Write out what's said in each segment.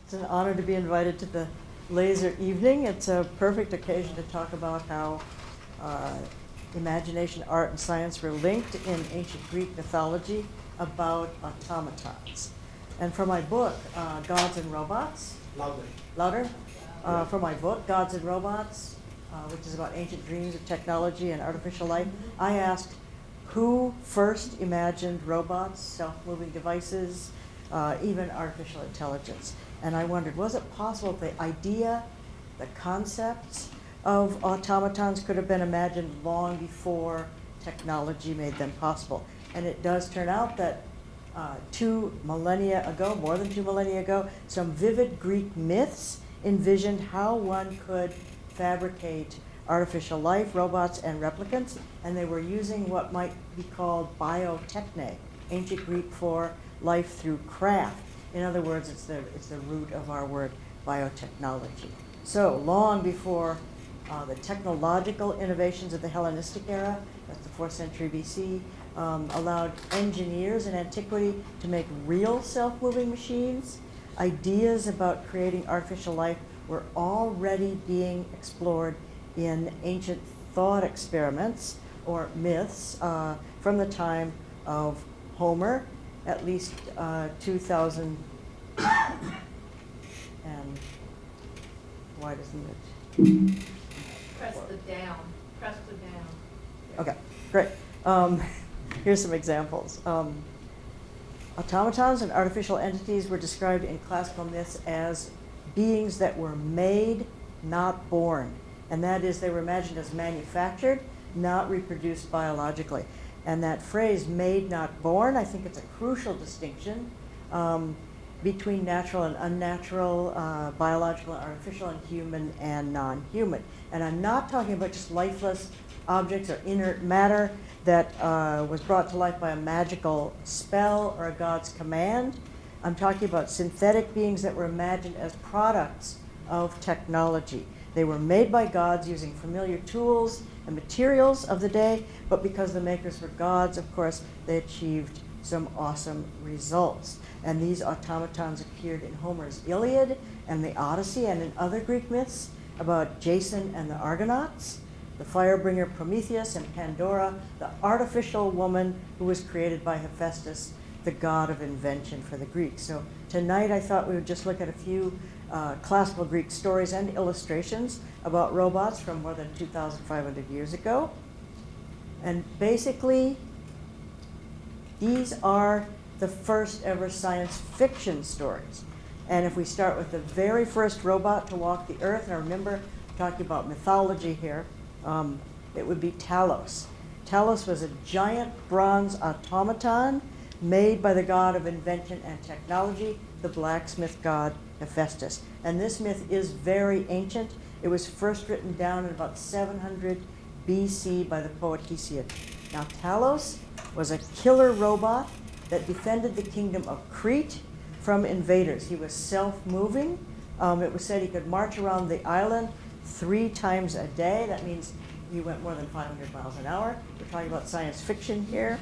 It's an honor to be invited to the laser evening. It's a perfect occasion to talk about how imagination, art, and science were linked in ancient Greek mythology about automatons. And for my book, Gods and Robots, louder. For my book, Gods and Robots, which is about ancient dreams of technology and artificial life, I asked who first imagined robots, self-moving devices, even artificial intelligence. And I wondered, was it possible the idea, the concepts of automatons could have been imagined long before technology made them possible? And it does turn out that 2 millennia ago, more than 2 millennia ago, some vivid Greek myths envisioned how one could fabricate artificial life, robots, and replicants, and they were using what might be called biotechne, ancient Greek for life through craft. In other words, it's the root of our word biotechnology. So long before the technological innovations of the Hellenistic era, that's the 4th century BC, allowed engineers in antiquity to make real self-moving machines, ideas about creating artificial life were already being explored in ancient thought experiments or myths from the time of Homer, at least 2000, and why doesn't it? Press the down. Press the down. Okay, great. Here's some examples. Automatons and artificial entities were described in classical myths as beings that were made, not born. And that is, they were imagined as manufactured, not reproduced biologically. And that phrase, made, not born, I think it's a crucial distinction between natural and unnatural, biological and artificial, and human and non-human. And I'm not talking about just lifeless objects or inert matter that was brought to life by a magical spell or a god's command. I'm talking about synthetic beings that were imagined as products of technology. They were made by gods using familiar tools and materials of the day, but because the makers were gods, of course, they achieved some awesome results. And these automatons appeared in Homer's Iliad and the Odyssey and in other Greek myths about Jason and the Argonauts, the firebringer Prometheus and Pandora, the artificial woman who was created by Hephaestus, the god of invention for the Greeks. So tonight I thought we would just look at a few classical Greek stories and illustrations about robots from more than 2,500 years ago. And basically, these are the first ever science fiction stories. And if we start with the very first robot to walk the earth, and I remember talking about mythology here, it would be Talos. Talos was a giant bronze automaton made by the god of invention and technology, the blacksmith god Hephaestus. And this myth is very ancient. It was first written down in about 700 BC by the poet Hesiod. Now, Talos was a killer robot that defended the kingdom of Crete from invaders. He was self-moving. It was said he could march around the island 3 times a day. That means he went more than 500 miles an hour. We're talking about science fiction here.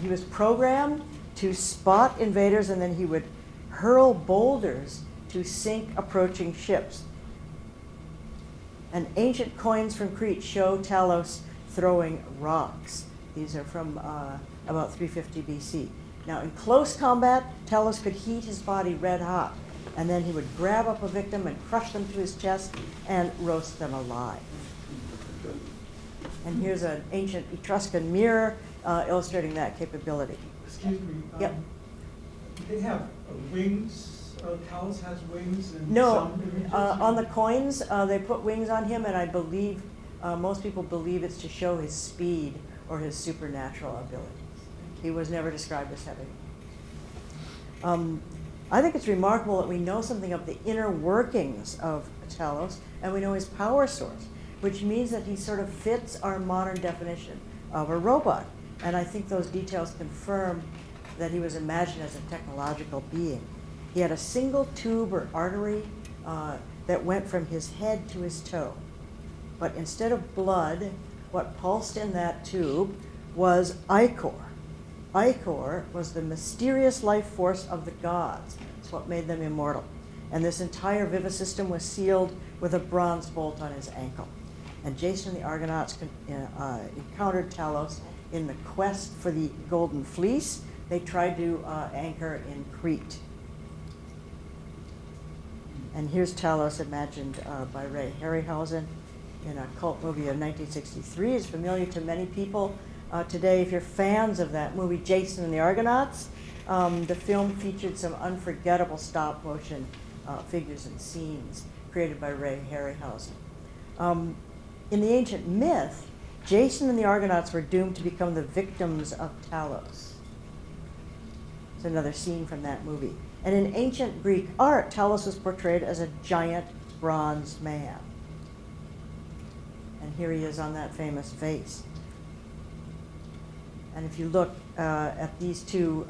He was programmed to spot invaders, and then he would hurl boulders to sink approaching ships. And ancient coins from Crete show Talos throwing rocks. These are from about 350 BC. Now, in close combat, Talos could heat his body red hot, and then he would grab up a victim and crush them to his chest and roast them alive. And here's an ancient Etruscan mirror illustrating that capability. Excuse me. Yep. They have wings. Talos has wings. And No, some images. on the coins, they put wings on him, and I believe most people believe it's to show his speed or his supernatural abilities. He was never described as having. I think it's remarkable that we know something of the inner workings of Talos, and we know his power source, which means that he sort of fits our modern definition of a robot. And I think those details confirm that he was imagined as a technological being. He had a single tube or artery that went from his head to his toe. But instead of blood, what pulsed in that tube was ichor. Ichor was the mysterious life force of the gods. It's what made them immortal. And this entire vivasystem was sealed with a bronze bolt on his ankle. And Jason and the Argonauts encountered Talos in the quest for the Golden Fleece. They tried to anchor in Crete. And here's Talos imagined by Ray Harryhausen in a cult movie of 1963. It's familiar to many people today. If you're fans of that movie, Jason and the Argonauts, the film featured some unforgettable stop motion figures and scenes created by Ray Harryhausen. In the ancient myth, Jason and the Argonauts were doomed to become the victims of Talos. It's another scene from that movie. And in ancient Greek art, Talos was portrayed as a giant bronze man. And here he is on that famous vase. And if you look at these two,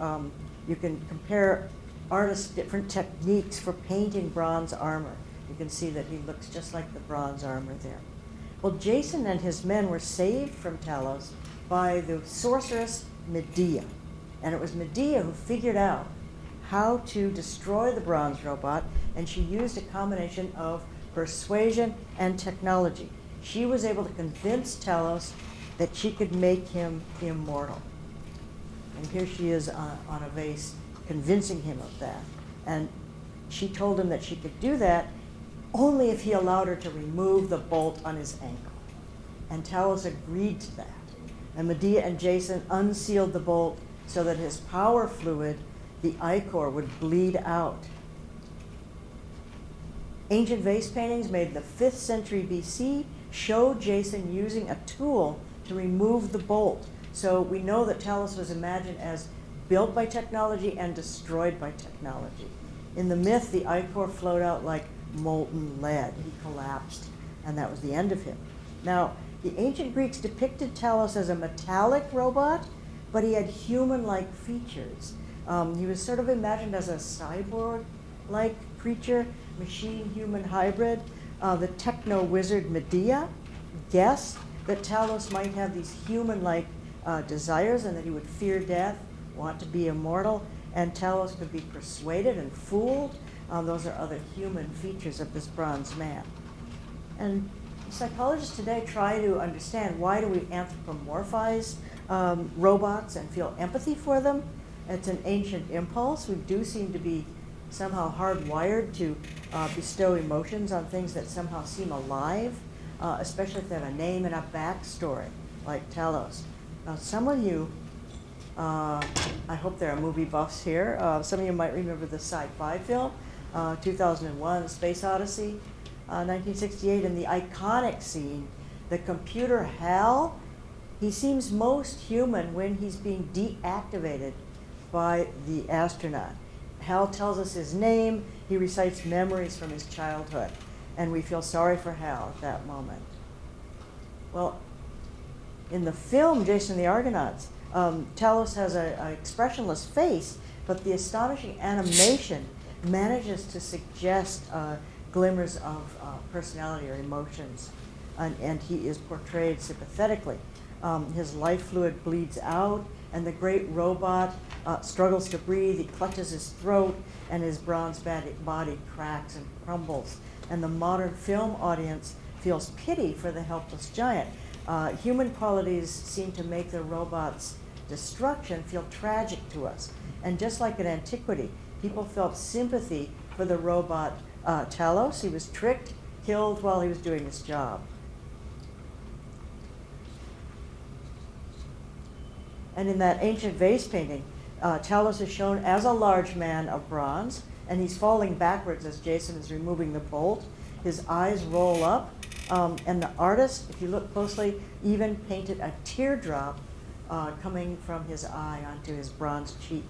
you can compare artists' different techniques for painting bronze armor. You can see that he looks just like the bronze armor there. Well, Jason and his men were saved from Talos by the sorceress Medea. And it was Medea who figured out how to destroy the bronze robot, and she used a combination of persuasion and technology. She was able to convince Talos that she could make him immortal. And here she is on a vase convincing him of that. And she told him that she could do that only if he allowed her to remove the bolt on his ankle. And Talos agreed to that. And Medea and Jason unsealed the bolt so that his power fluid, the ichor, would bleed out. Ancient vase paintings made in the 5th century BC show Jason using a tool to remove the bolt. So we know that Talos was imagined as built by technology and destroyed by technology. In the myth, the ichor flowed out like molten lead. He collapsed, and that was the end of him. Now, the ancient Greeks depicted Talos as a metallic robot, but he had human-like features. He was sort of imagined as a cyborg-like creature, machine-human hybrid. The techno-wizard Medea guessed that Talos might have these human-like desires and that he would fear death, want to be immortal, and Talos could be persuaded and fooled. Those are other human features of this bronze man. And psychologists today try to understand, why do we anthropomorphize robots and feel empathy for them? It's an ancient impulse. We do seem to be somehow hardwired to bestow emotions on things that somehow seem alive, especially if they have a name and a backstory, like Talos. Now, some of you, I hope there are movie buffs here, some of you might remember the sci-fi film, 2001, Space Odyssey, 1968, and the iconic scene, the computer Hal, he seems most human when he's being deactivated by the astronaut. Hal tells us his name, he recites memories from his childhood, and we feel sorry for Hal at that moment. Well, in the film Jason and the Argonauts, Talos has an expressionless face, but the astonishing animation manages to suggest glimmers of personality or emotions, and he is portrayed sympathetically. His life fluid bleeds out, and the great robot struggles to breathe. He clutches his throat, and his bronze body cracks and crumbles. And the modern film audience feels pity for the helpless giant. Human qualities seem to make the robot's destruction feel tragic to us. And just like in antiquity, people felt sympathy for the robot Talos. He was tricked, killed while he was doing his job. And in that ancient vase painting, Talos is shown as a large man of bronze, and he's falling backwards as Jason is removing the bolt. His eyes roll up, and the artist, if you look closely, even painted a teardrop coming from his eye onto his bronze cheek.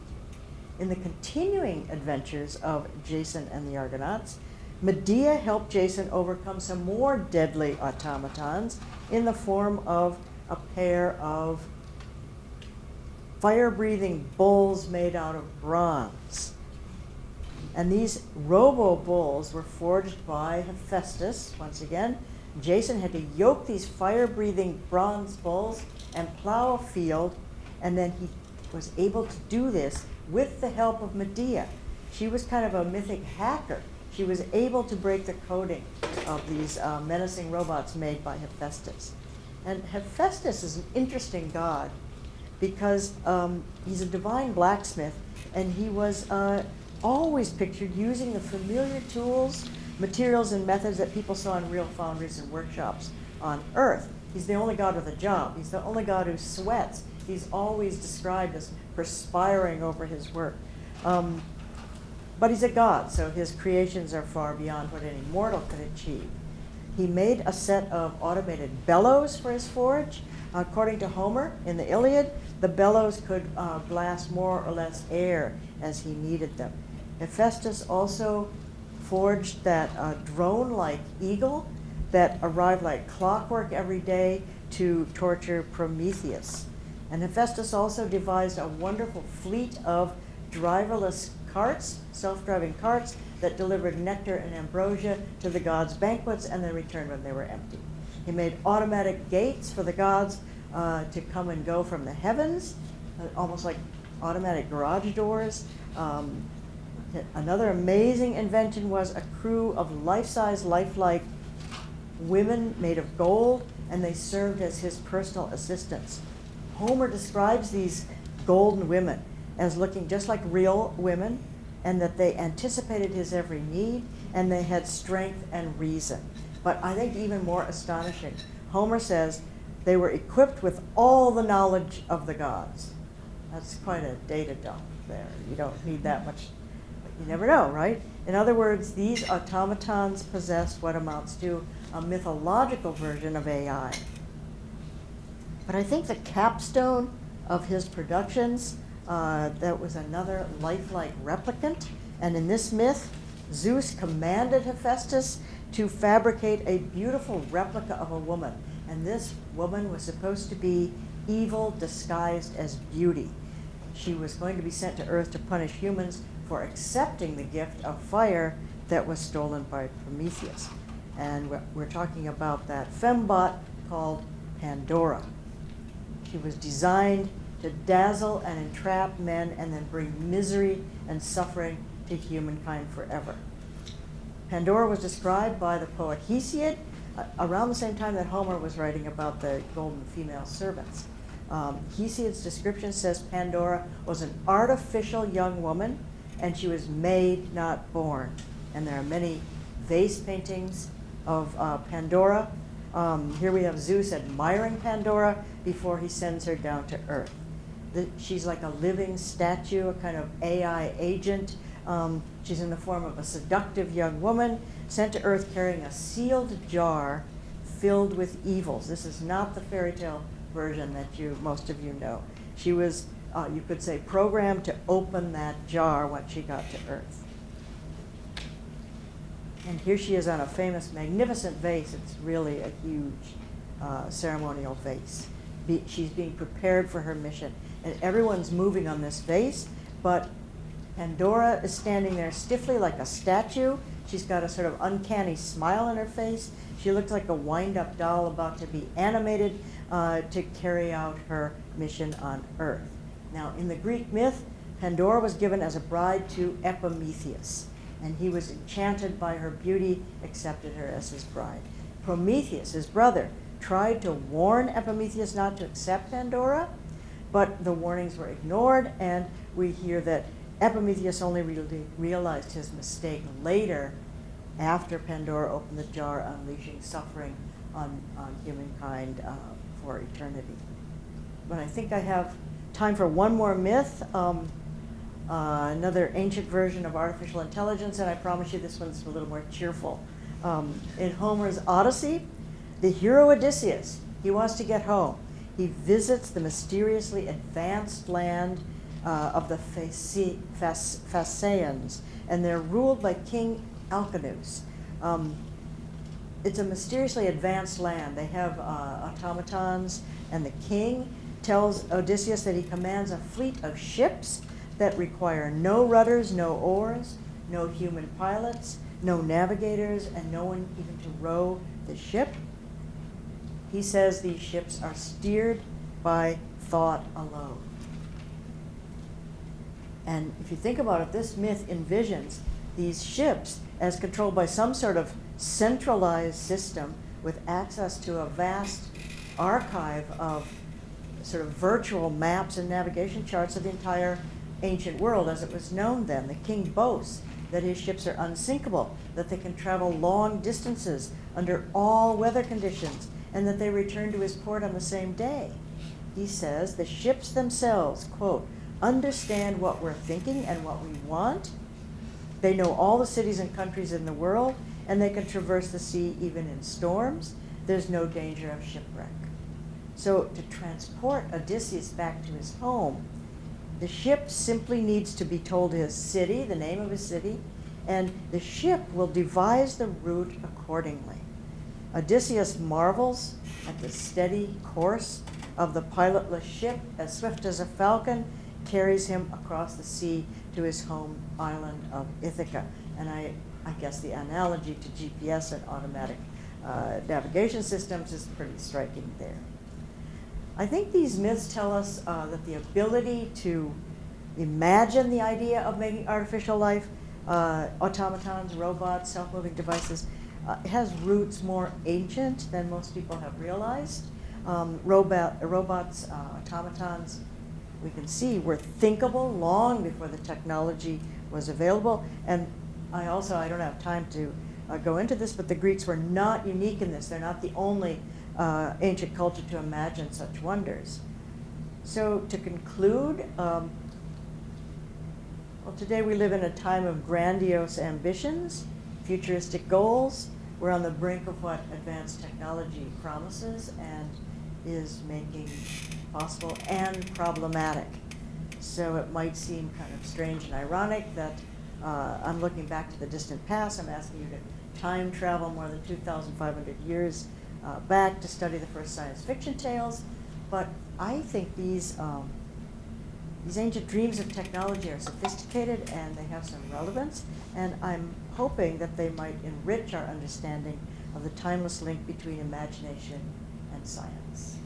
In the continuing adventures of Jason and the Argonauts, Medea helped Jason overcome some more deadly automatons in the form of a pair of fire-breathing bulls made out of bronze. And these robo-bulls were forged by Hephaestus, once again. Jason had to yoke these fire-breathing bronze bulls and plow a field, and then he was able to do this with the help of Medea. She was kind of a mythic hacker She was able to break the coding of these menacing robots made by Hephaestus. And Hephaestus is an interesting god because he's a divine blacksmith, and he was always pictured using the familiar tools, materials, and methods that people saw in real foundries and workshops on Earth. He's the only god with a job. He's the only god who sweats. He's always described as perspiring over his work. But he's a god, so his creations are far beyond what any mortal could achieve. He made a set of automated bellows for his forge. According to Homer in the Iliad, the bellows could blast more or less air as he needed them. Hephaestus also forged that drone-like eagle that arrived like clockwork every day to torture Prometheus. And Hephaestus also devised a wonderful fleet of driverless carts, self-driving carts, that delivered nectar and ambrosia to the gods' banquets and then returned when they were empty. He made automatic gates for the gods to come and go from the heavens, almost like automatic garage doors. Another amazing invention was a crew of life-size, lifelike women made of gold, and they served as his personal assistants. Homer describes these golden women as looking just like real women, and that they anticipated his every need, and they had strength and reason. But I think even more astonishing, Homer says they were equipped with all the knowledge of the gods. That's quite a data dump there. You don't need that much, but you never know, right? In other words, these automatons possessed what amounts to a mythological version of AI. But I think the capstone of his productions, that was another lifelike replicant. And in this myth, Zeus commanded Hephaestus to fabricate a beautiful replica of a woman. And this woman was supposed to be evil disguised as beauty. She was going to be sent to Earth to punish humans for accepting the gift of fire that was stolen by Prometheus. And we're talking about that fembot called Pandora. She was designed to dazzle and entrap men and then bring misery and suffering to humankind forever. Pandora was described by the poet Hesiod around the same time that Homer was writing about the golden female servants. Hesiod's description says Pandora was an artificial young woman, and she was made, not born. And there are many vase paintings of Pandora. Here we have Zeus admiring Pandora before he sends her down to Earth. She's like a living statue, a kind of AI agent. She's in the form of a seductive young woman sent to Earth carrying a sealed jar filled with evils. This is not the fairy tale version that most of you know. She was, you could say, programmed to open that jar when she got to Earth. And here she is on a famous, magnificent vase. It's really a huge ceremonial vase. She's being prepared for her mission. And everyone's moving on this vase, but Pandora is standing there stiffly like a statue. She's got a sort of uncanny smile on her face. She looks like a wind-up doll about to be animated to carry out her mission on Earth. Now, in the Greek myth, Pandora was given as a bride to Epimetheus, and he was enchanted by her beauty, accepted her as his bride. Prometheus, his brother, tried to warn Epimetheus not to accept Pandora, but the warnings were ignored, and we hear that Epimetheus only really realized his mistake later, after Pandora opened the jar, unleashing suffering on humankind for eternity. But I think I have time for one more myth, another ancient version of artificial intelligence, and I promise you this one's a little more cheerful. In Homer's Odyssey, the hero Odysseus, he wants to get home. He visits the mysteriously advanced land of the Phaeacians, and they're ruled by King Alcinous. It's a mysteriously advanced land. They have automatons, and the king tells Odysseus that he commands a fleet of ships that require no rudders, no oars, no human pilots, no navigators, and no one even to row the ship. He says these ships are steered by thought alone. And if you think about it, this myth envisions these ships as controlled by some sort of centralized system with access to a vast archive of sort of virtual maps and navigation charts of the entire ancient world as it was known then. The king boasts that his ships are unsinkable, that they can travel long distances under all weather conditions, and that they return to his port on the same day. He says the ships themselves, quote, understand what we're thinking and what we want. They know all the cities and countries in the world, and they can traverse the sea even in storms. There's no danger of shipwreck. So to transport Odysseus back to his home, the ship simply needs to be told his city, the name of his city, and the ship will devise the route accordingly. Odysseus marvels at the steady course of the pilotless ship, as swift as a falcon, carries him across the sea to his home island of Ithaca. And I guess the analogy to GPS and automatic navigation systems is pretty striking there. I think these myths tell us that the ability to imagine the idea of making artificial life, automatons, robots, self-moving devices, has roots more ancient than most people have realized. Robots, automatons, we can see were thinkable long before the technology was available. And I don't have time to go into this, but the Greeks were not unique in this. They're not the only ancient culture to imagine such wonders. So to conclude, well, today we live in a time of grandiose ambitions, futuristic goals. We're on the brink of what advanced technology promises and is making possible and problematic. So it might seem kind of strange and ironic that I'm looking back to the distant past. I'm asking you to time travel more than 2,500 years back to study the first science fiction tales. But I think these ancient dreams of technology are sophisticated and they have some relevance. And I'm hoping that they might enrich our understanding of the timeless link between imagination and science.